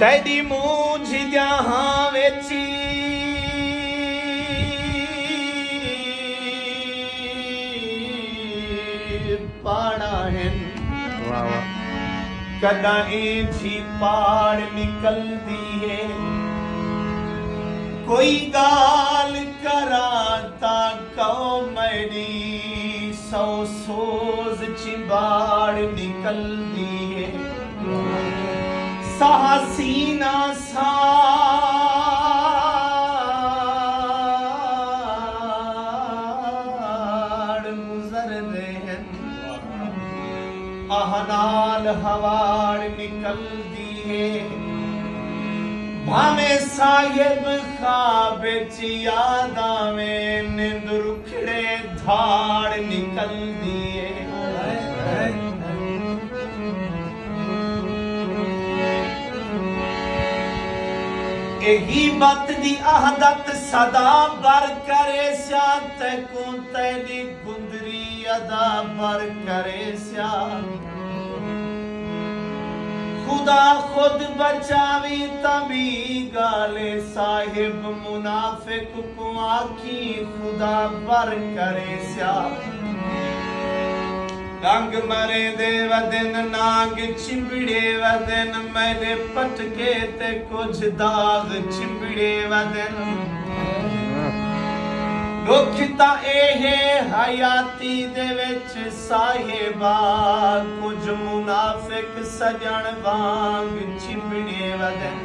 तेरी मूंझ जहां वेची पाड़ा है कदाई थी पाड़ निकलती है कोई गाल कराता कौ मेरी सौ सोज चिबाड़ निकलती है साहसीना साड़ गुजर दे आहनाल हवाड़ निकल दिए भावे साहिब ख्वाब यादा में निंदुरखड़े धाड़ निकल दिए एही बत दी आहदत सदा बर करे स्या तैको तेरी गुंदरी अदा बर करे स्या खुदा खुद बचावी तभी गाले साहिब मुनाफिक को आखी खुदा बर करे स्या रंग मरे दे वदन नाग चिंबड़े वदन मैंने पटके ते कुछ दाग चिंबड़े वदन दुख ता एहे हयाती दे विच साहिबा कुछ मुनाफिक सजन वांग चिंबड़े वदन